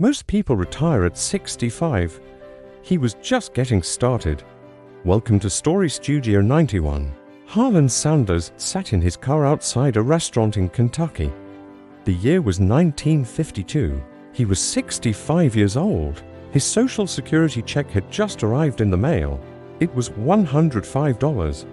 Most people retire at 65. He was just getting started. Welcome to Story Studio 91. Harlan Sanders sat in his car outside a restaurant in Kentucky. The year was 1952. He was 65 years old. His Social Security check had just arrived in the mail. It was $105.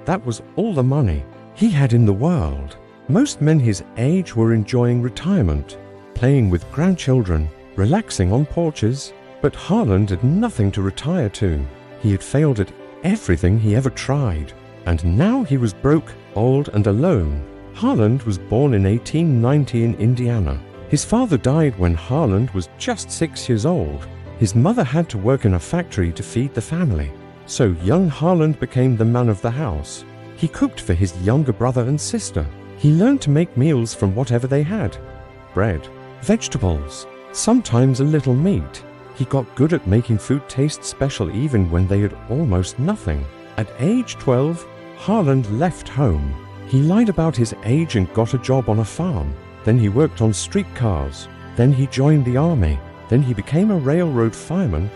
That was all the money he had in the world. Most men his age were enjoying retirement, playing with grandchildren, relaxing on porches, but Harlan had nothing to retire to. He had failed at everything he ever tried, and now he was broke, old, and alone. Harlan was born in 1890 in Indiana. His father died when Harlan was just 6 years old. His mother had to work in a factory to feed the family, so young Harlan became the man of the house. He cooked for his younger brother and sister. He learned to make meals from whatever they had: bread, vegetables, sometimes a little meat. He got good at making food taste special even when they had almost nothing. At age 12, Harlan left home. He lied about his age and got a job on a farm. Then he worked on streetcars. Then he joined the army. Then he became a railroad fireman.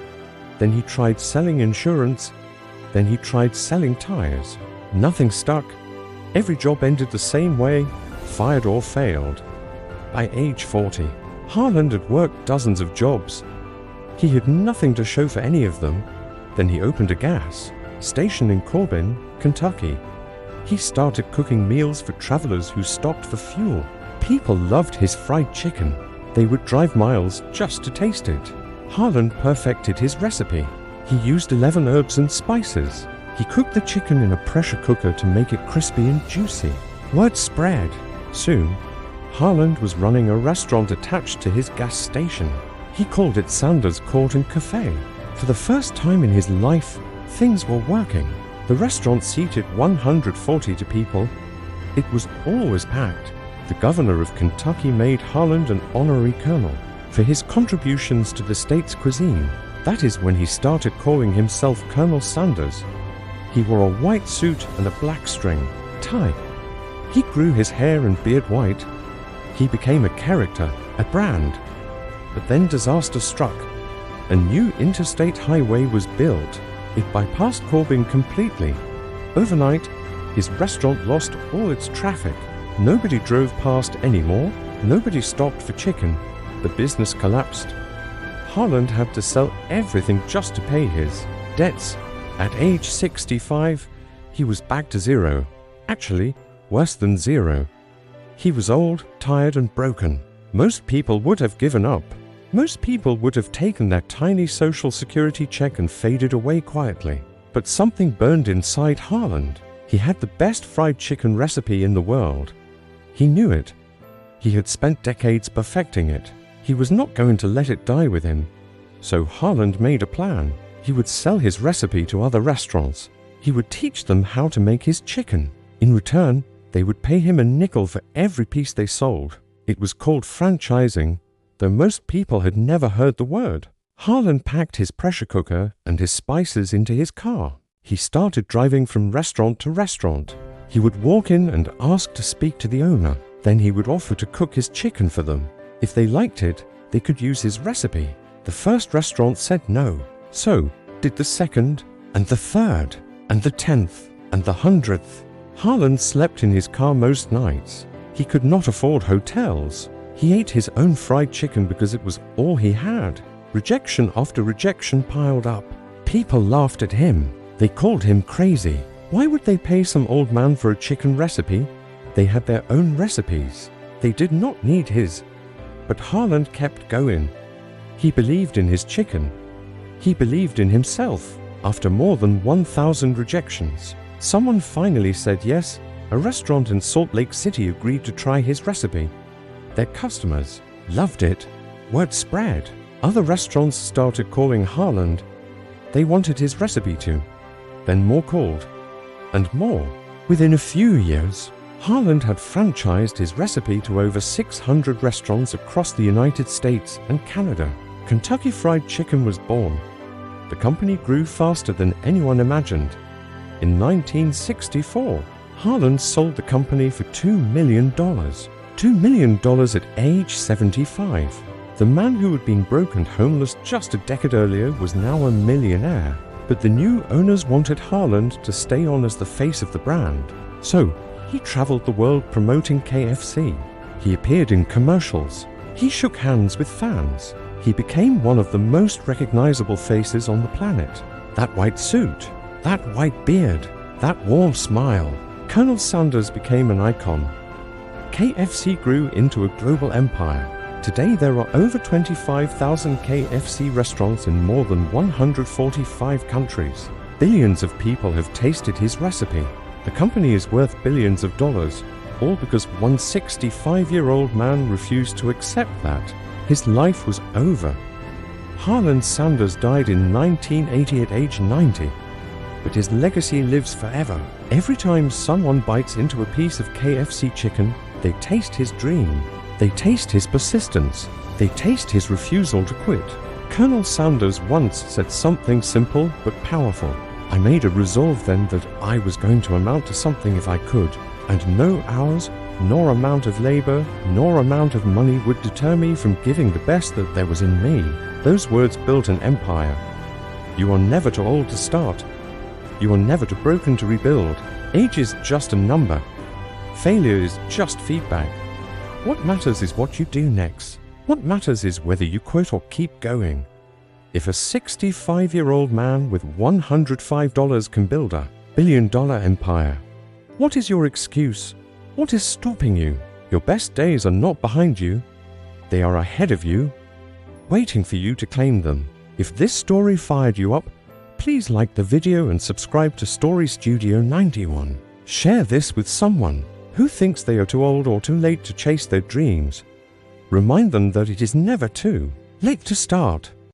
Then he tried selling insurance. Then he tried selling tires. Nothing stuck. Every job ended the same way: fired or failed. By age 40, Harlan had worked dozens of jobs. He had nothing to show for any of them. Then he opened a gas station in Corbin, Kentucky. He started cooking meals for travelers who stopped for fuel. People loved his fried chicken. They would drive miles just to taste it. Harlan perfected his recipe. He used 11 herbs and spices. He cooked the chicken in a pressure cooker to make it crispy and juicy. Word spread. Soon, Harlan was running a restaurant attached to his gas station. He called it Sanders Court and Cafe. For the first time in his life, things were working. The restaurant seated 140 people. It was always packed. The governor of Kentucky made Harlan an honorary colonel for his contributions to the state's cuisine. That is when he started calling himself Colonel Sanders. He wore a white suit and a black string tie. He grew his hair and beard white. He became a character, a brand. But then disaster struck. A new interstate highway was built. It bypassed Corbin completely. Overnight, his restaurant lost all its traffic. Nobody drove past anymore. Nobody stopped for chicken. The business collapsed. Harlan had to sell everything just to pay his debts. At age 65, he was back to zero. Actually, worse than zero. He was old, tired, and broken. Most people would have given up. Most people would have taken their tiny Social Security check and faded away quietly. But something burned inside Harlan. He had the best fried chicken recipe in the world. He knew it. He had spent decades perfecting it. He was not going to let it die with him. So Harlan made a plan. He would sell his recipe to other restaurants. He would teach them how to make his chicken. In return, they would pay him a nickel for every piece they sold. It was called franchising, though most people had never heard the word. Harlan packed his pressure cooker and his spices into his car. He started driving from restaurant to restaurant. He would walk in and ask to speak to the owner. Then he would offer to cook his chicken for them. If they liked it, they could use his recipe. The first restaurant said no. So did the second, and the third, and the 10th, and the 100th. Harlan slept in his car most nights. He could not afford hotels. He ate his own fried chicken because it was all he had. Rejection after rejection piled up. People laughed at him. They called him crazy. Why would they pay some old man for a chicken recipe? They had their own recipes. They did not need his. But Harlan kept going. He believed in his chicken. He believed in himself. After more than 1,000 rejections, someone finally said yes. A restaurant in Salt Lake City agreed to try his recipe. Their customers loved it. Word spread. Other restaurants started calling Harlan. They wanted his recipe too. Then more called. And more. Within a few years, Harlan had franchised his recipe to over 600 restaurants across the United States and Canada. Kentucky Fried Chicken was born. The company grew faster than anyone imagined. In 1964, Harlan sold the company for $2 million. $2 million at age 75. The man who had been broke and homeless just a decade earlier was now a millionaire. But the new owners wanted Haaland to stay on as the face of the brand. So, he traveled the world promoting KFC. He appeared in commercials. He shook hands with fans. He became one of the most recognizable faces on the planet. That white suit, that white beard, that warm smile. Colonel Sanders became an icon. KFC grew into a global empire. Today there are over 25,000 KFC restaurants in more than 145 countries. Billions of people have tasted his recipe. The company is worth billions of dollars, all because one 65-year-old man refused to accept that. His life was over. Haaland Sanders died in 1980 at age 90. But his legacy lives forever. Every time someone bites into a piece of KFC chicken, they taste his dream. They taste his persistence. They taste his refusal to quit. Colonel Sanders once said something simple but powerful. I made a resolve then that I was going to amount to something if I could, and no hours, nor amount of labor, nor amount of money would deter me from giving the best that there was in me. Those words built an empire. You are never too old to start. You are never too broken to rebuild. Age is just a number. Failure is just feedback. What matters is what you do next. What matters is whether you quit or keep going. If a 65-year-old man with $105 can build a billion-dollar empire, what is your excuse? What is stopping you? Your best days are not behind you. They are ahead of you, waiting for you to claim them. If this story fired you up, please like the video and subscribe to Story Studio 91. Share this with someone who thinks they are too old or too late to chase their dreams. Remind them that it is never too late to start.